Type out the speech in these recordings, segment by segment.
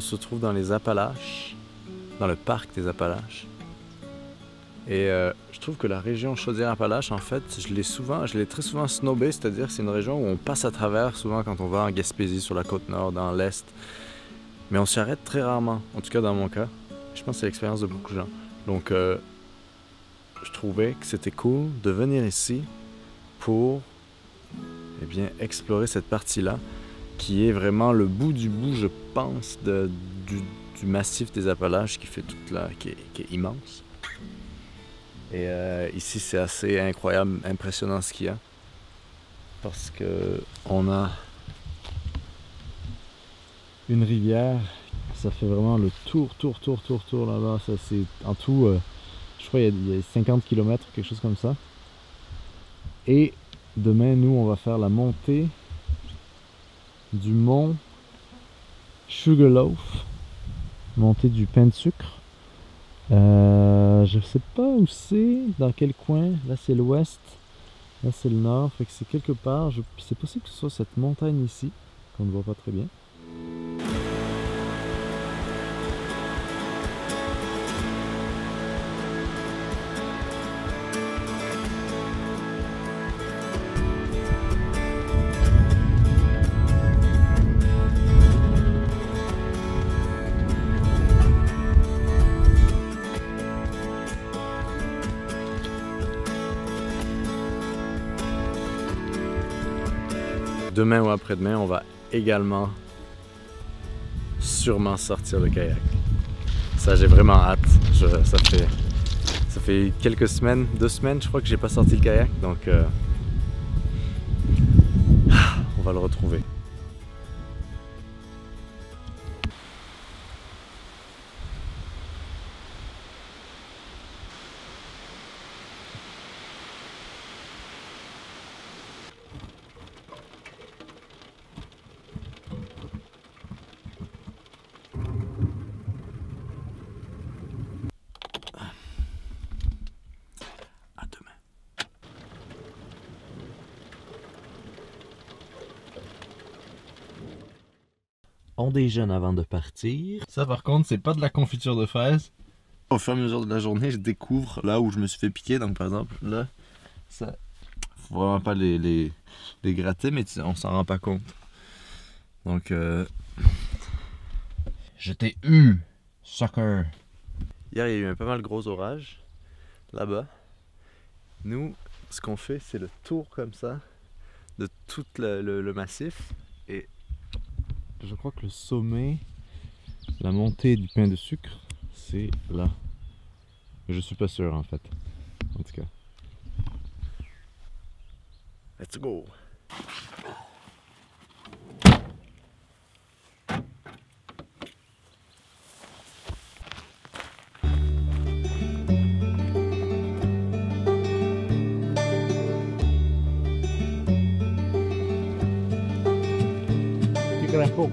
se trouve dans les Appalaches, dans le parc des Appalaches. Et je trouve que la région Chaudière-Appalaches, en fait, je l'ai très souvent snobé, c'est-à-dire que c'est une région où on passe à travers souvent quand on va en Gaspésie, sur la côte nord, dans l'est. Mais on s'y arrête très rarement, en tout cas dans mon cas. Je pense que c'est l'expérience de beaucoup de gens. Donc je trouvais que c'était cool de venir ici pour eh bien, explorer cette partie-là, qui est vraiment le bout du bout, je pense, du massif des Appalaches qui fait toute là, qui est immense. Et ici, c'est assez incroyable, impressionnant ce qu'il y a. Parce que on a une rivière, ça fait vraiment le tour là-bas. Ça, c'est en tout, je crois il y a 50 km, quelque chose comme ça. Et demain, nous, on va faire la montée du mont Sugarloaf, montée du pain de sucre. Je sais pas où c'est, dans quel coin. Là c'est l'ouest, là c'est le nord, fait que c'est quelque part. C'est possible que ce soit cette montagne ici, qu'on ne voit pas très bien. Demain ou après-demain, on va également sûrement sortir le kayak. Ça, j'ai vraiment hâte. Ça fait quelques semaines, 2 semaines, je crois que j'ai pas sorti le kayak, donc on va le retrouver. On déjeune avant de partir. Ça par contre, c'est pas de la confiture de fraises. Au fur et à mesure de la journée, je découvre là où je me suis fait piquer. Donc par exemple, là, ça, faut vraiment pas les gratter, mais on s'en rend pas compte. Donc, je t'ai eu, sucker. Hier, il y a eu un pas mal gros orage là-bas. Nous, ce qu'on fait, c'est le tour comme ça de tout le massif. Et je crois que le sommet, la montée du pain de sucre, c'est là. Je suis pas sûr en fait. En tout cas. Let's go! Pouco.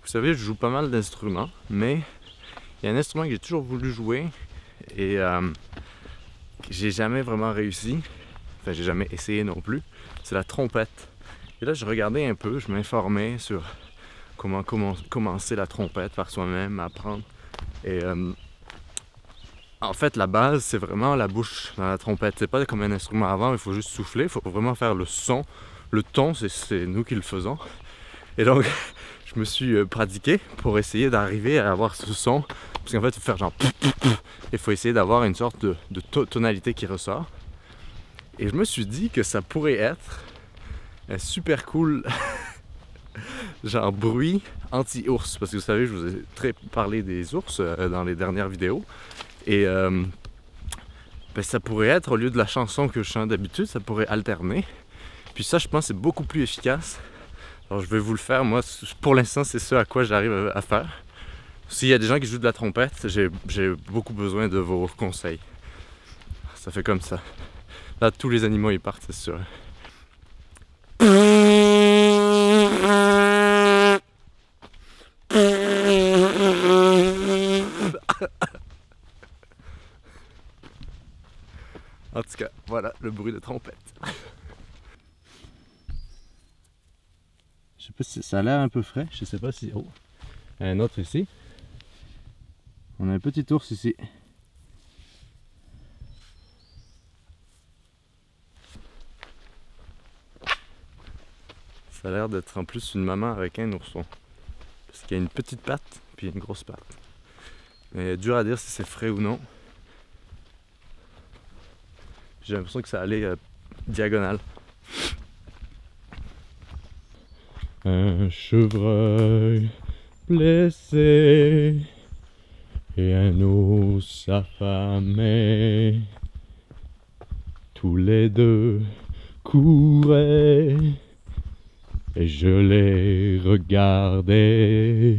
Vous savez, je joue pas mal d'instruments, mais il y a un instrument que j'ai toujours voulu jouer et j'ai jamais vraiment réussi. Enfin, j'ai jamais essayé non plus. C'est la trompette. Et là, je regardais un peu, je m'informais sur comment commencer la trompette par soi-même, apprendre. Et En fait, la base, c'est vraiment la bouche dans la trompette. C'est pas comme un instrument avant, il faut juste souffler, il faut vraiment faire le son. Le ton, c'est nous qui le faisons. Et donc, je me suis pratiqué pour essayer d'arriver à avoir ce son. Parce qu'en fait, il faut faire genre... Il faut essayer d'avoir une sorte de tonalité qui ressort. Et je me suis dit que ça pourrait être un super cool genre bruit anti-ours. Parce que vous savez, je vous ai très parlé des ours dans les dernières vidéos. Et ben, ça pourrait être, au lieu de la chanson que je chante d'habitude, ça pourrait alterner. Puis ça, je pense, c'est beaucoup plus efficace. Alors je vais vous le faire, moi, pour l'instant, c'est ce à quoi j'arrive à faire. S'il y a des gens qui jouent de la trompette, j'ai beaucoup besoin de vos conseils. Ça fait comme ça. Là, tous les animaux, ils partent, c'est sûr. En tout cas, voilà le bruit de trompette. Je sais pas si ça a l'air un peu frais, je sais pas si... Oh, un autre ici. On a un petit ours ici. Ça a l'air d'être en plus une maman avec un ourson. Parce qu'il y a une petite patte, puis une grosse patte. Mais dur à dire si c'est frais ou non. J'ai l'impression que ça allait diagonale. Un chevreuil blessé et un ours affamé. Tous les deux couraient et je les regardais.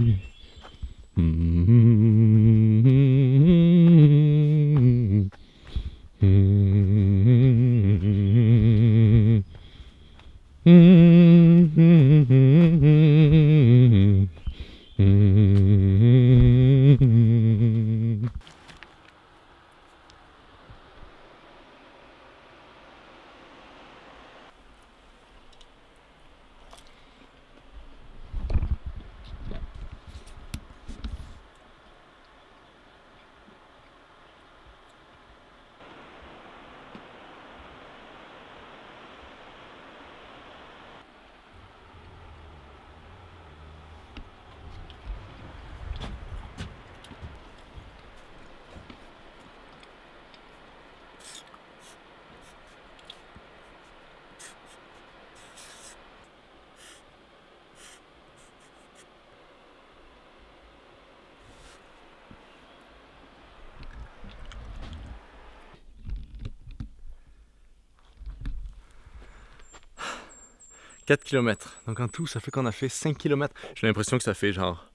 ...4 km. Donc en tout, ça fait qu'on a fait 5 km. J'ai l'impression que ça fait genre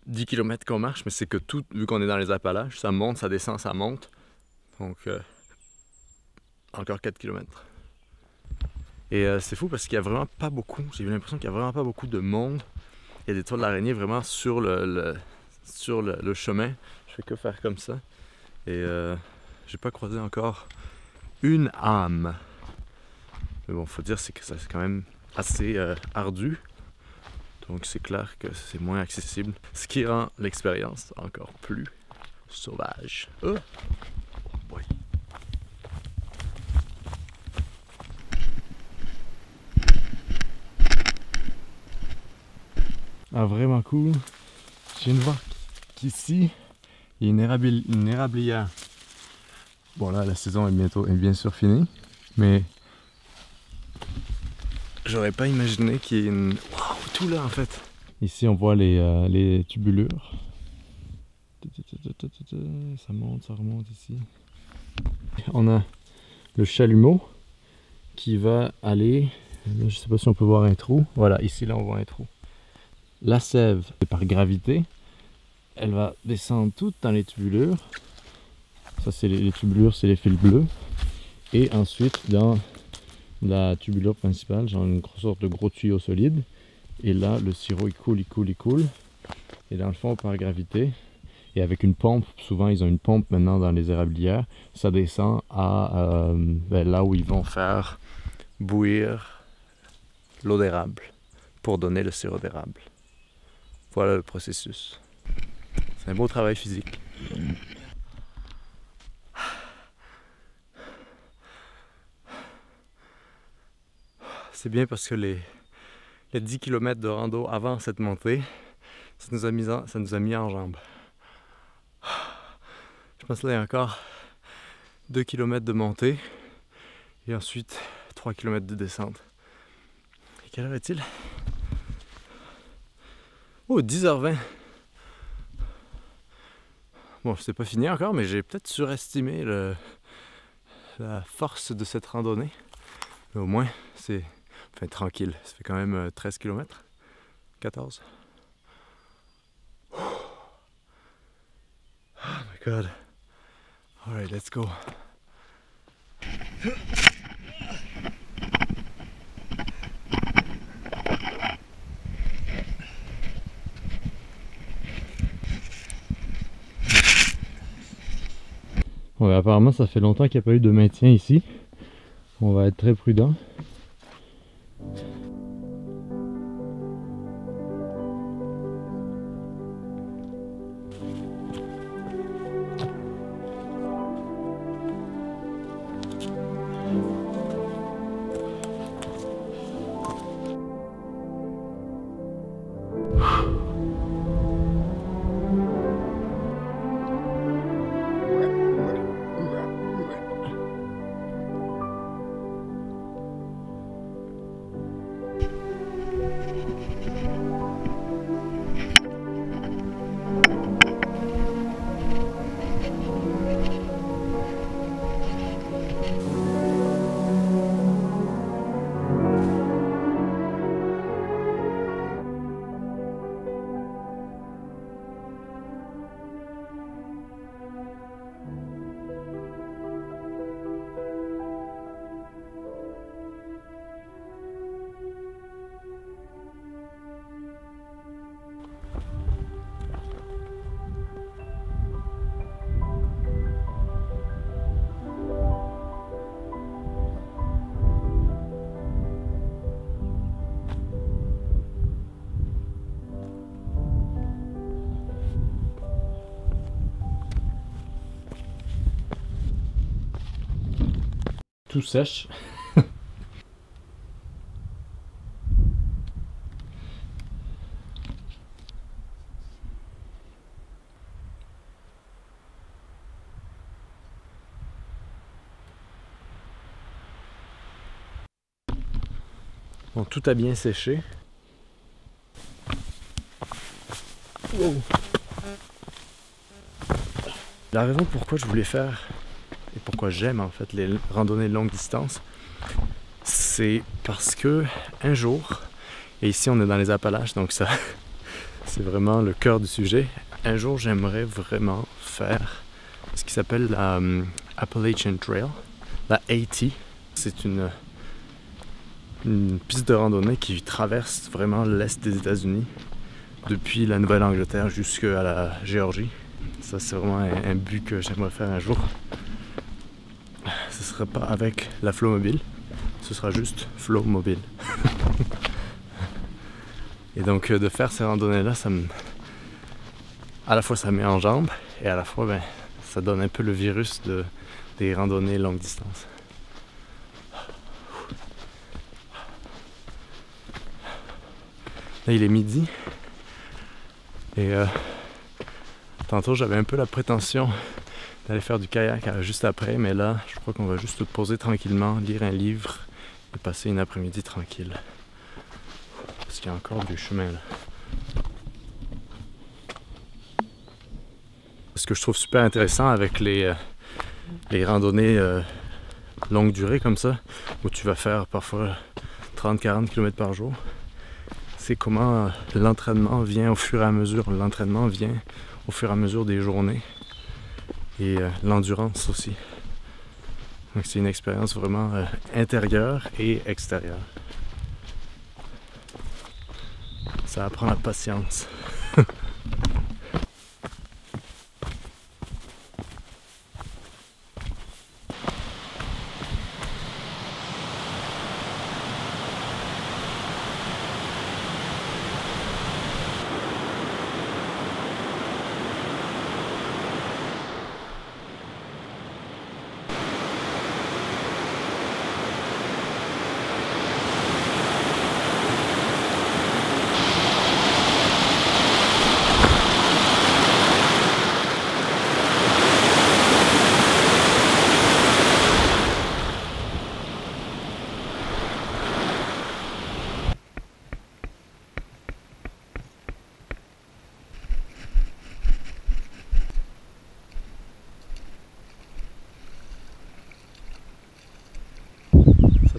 10 km qu'on marche, mais c'est que tout, vu qu'on est dans les Appalaches, ça monte, ça descend, ça monte. Donc encore 4 km. Et c'est fou parce qu'il n'y a vraiment pas beaucoup, j'ai eu l'impression qu'il n'y a vraiment pas beaucoup de monde. Il y a des toiles d'araignée vraiment sur le chemin. Je fais que faire comme ça. Et j'ai pas croisé encore une âme. Mais bon, faut dire c'est que c'est quand même assez ardu. Donc c'est clair que c'est moins accessible. Ce qui rend l'expérience encore plus sauvage. Oh boy. Ah, vraiment cool. Je viens de voir qu'ici, il y a une érablière. Bon là, la saison est bien sûr finie. Mais j'aurais pas imaginé qu'il y ait une... Waouh, tout là en fait. Ici on voit les tubulures. Ça monte, ça remonte ici. On a le chalumeau qui va aller... Je sais pas si on peut voir un trou. Voilà, ici là on voit un trou. La sève, par gravité, elle va descendre toute dans les tubulures. Ça c'est les tubulures, c'est les fils bleus. Et ensuite dans la tubulure principale, genre une sorte de gros tuyau solide. Et là le sirop il coule, il coule, il coule. Et dans le fond par gravité, et avec une pompe, souvent ils ont une pompe maintenant dans les érablières, ça descend à là où ils vont faire bouillir l'eau d'érable pour donner le sirop d'érable. Voilà le processus. C'est un beau travail physique. C'est bien parce que les 10 km de rando avant cette montée, ça nous a mis en jambes. Je pense que là il y a encore 2 km de montée et ensuite 3 km de descente. Et quelle heure est-il? Oh, 10h20. Bon, c'est pas fini encore, mais j'ai peut-être surestimé la force de cette randonnée. Mais au moins, c'est tranquille. Ça fait quand même 13 km. 14. Oh my god. Alright, let's go. Ouais, apparemment ça fait longtemps qu'il n'y a pas eu de maintien ici. On va être très prudent. Tout sèche. Bon, tout a bien séché. Wow. La raison pourquoi je voulais faire et pourquoi j'aime en fait les randonnées longue distance, c'est parce que un jour, et ici on est dans les Appalaches donc ça c'est vraiment le cœur du sujet, un jour j'aimerais vraiment faire ce qui s'appelle la Appalachian Trail, la AT. C'est une piste de randonnée qui traverse vraiment l'est des États-Unis depuis la Nouvelle-Angleterre jusqu'à la Géorgie. Ça c'est vraiment un but que j'aimerais faire un jour. Ce sera pas avec la Flowmobile, ce sera juste Flowmobile. Et donc de faire ces randonnées là, à la fois ça met en jambes et à la fois ça donne un peu le virus des randonnées longue distance. Là il est midi et tantôt j'avais un peu la prétention d'aller faire du kayak juste après, mais là je crois qu'on va juste se poser tranquillement, lire un livre et passer une après-midi tranquille. Parce qu'il y a encore du chemin là. Ce que je trouve super intéressant avec les randonnées longue durée comme ça, où tu vas faire parfois 30-40 km par jour, c'est comment l'entraînement vient au fur et à mesure. L'entraînement vient au fur et à mesure des journées. Et l'endurance aussi. Donc c'est une expérience vraiment intérieure et extérieure. Ça apprend la patience.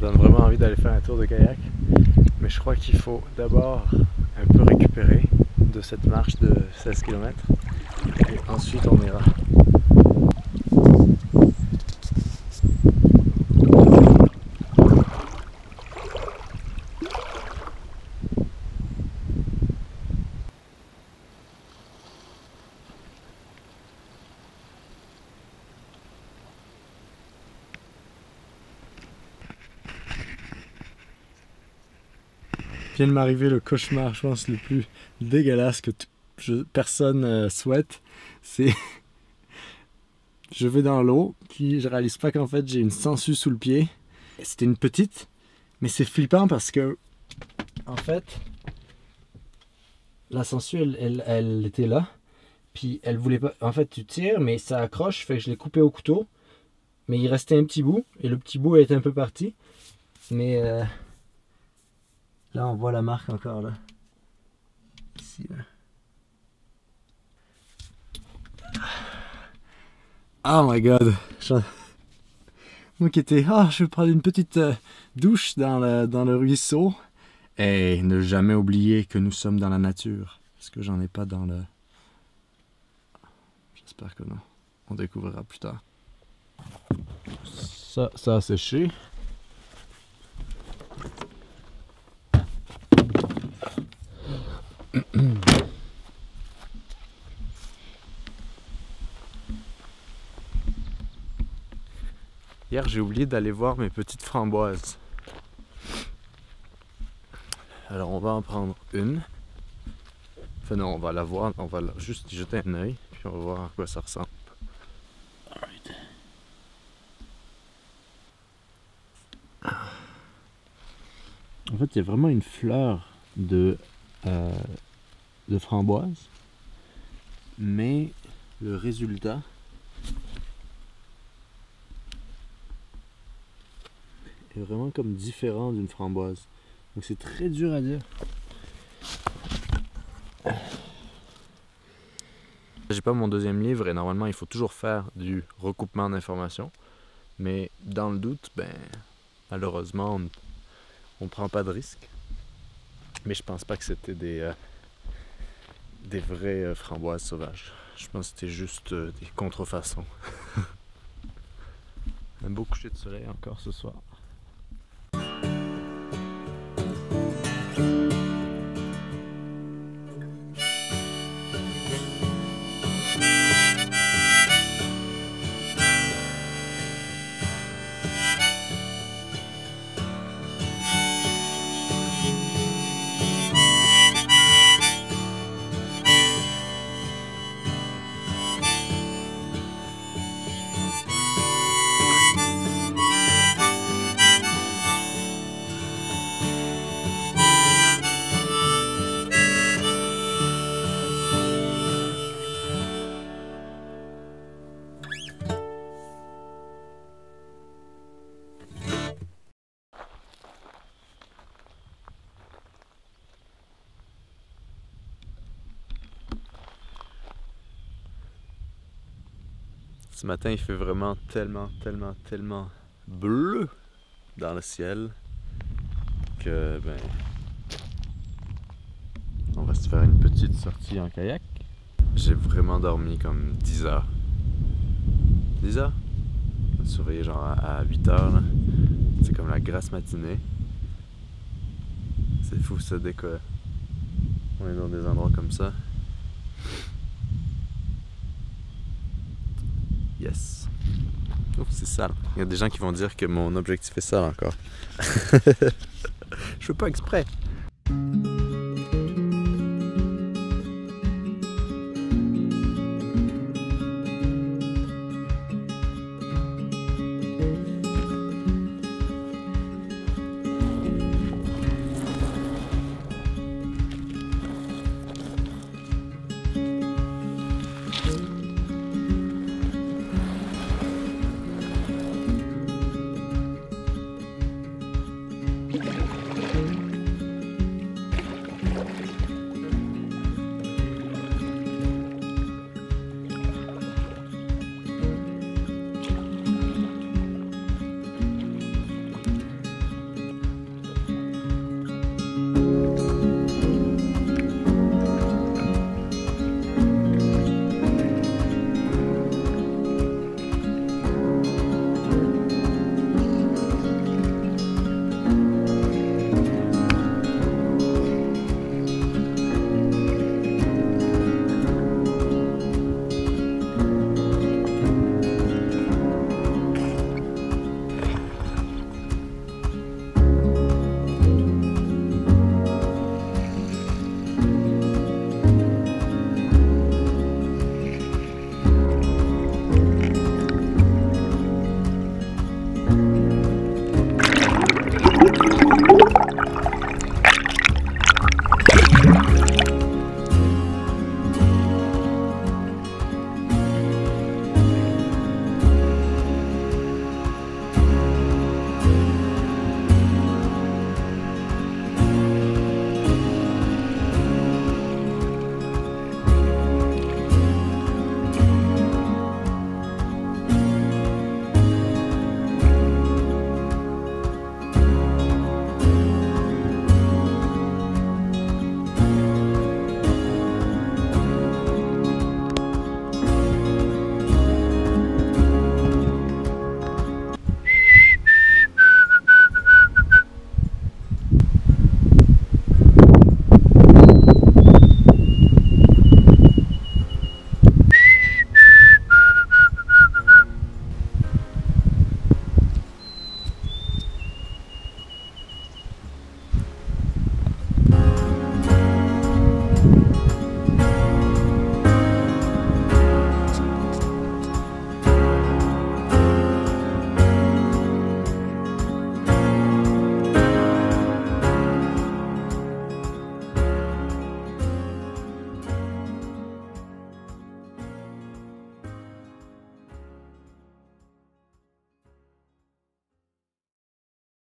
donne vraiment envie d'aller faire un tour de kayak. Mais je crois qu'il faut d'abord un peu récupérer de cette marche de 16 km. Et ensuite on ira. Vient de m'arriver le cauchemar, je pense, le plus dégueulasse que personne souhaite. C'est je vais dans l'eau, puis je réalise pas qu'en fait j'ai une sangsue sous le pied. C'était une petite, mais c'est flippant parce que en fait la sangsue elle était là, puis elle voulait pas. En fait tu tires, mais ça accroche, fait que je l'ai coupé au couteau, mais il restait un petit bout et le petit bout était un peu parti, mais là, on voit la marque encore, là. Ici, là. Oh my god. Moi qui étais... Ah, je vais prendre une petite douche dans le ruisseau. Et ne jamais oublier que nous sommes dans la nature. Parce que j'en ai pas dans le... J'espère que non. On découvrira plus tard. Ça a séché. Hier, j'ai oublié d'aller voir mes petites framboises. Alors, on va en prendre une. Enfin non, on va la voir, on va juste y jeter un œil, puis on va voir à quoi ça ressemble. Alright. En fait, il y a vraiment une fleur de framboise, mais le résultat est vraiment comme différent d'une framboise. Donc c'est très dur à dire. J'ai pas mon deuxième livre et normalement il faut toujours faire du recoupement d'informations, mais dans le doute, malheureusement on prend pas de risque. Mais je pense pas que c'était des vraies framboises sauvages. Je pense que c'était juste des contrefaçons. Un beau coucher de soleil encore ce soir. Ce matin, il fait vraiment tellement bleu dans le ciel que on va se faire une petite sortie en kayak. J'ai vraiment dormi comme 10 heures. 10 heures? On va se surveiller genre à 8 heures. C'est comme la grasse matinée. C'est fou ça dès qu'on est dans des endroits comme ça. Yes. Oh, c'est sale. Il y a des gens qui vont dire que mon objectif est sale encore. Je fais pas exprès.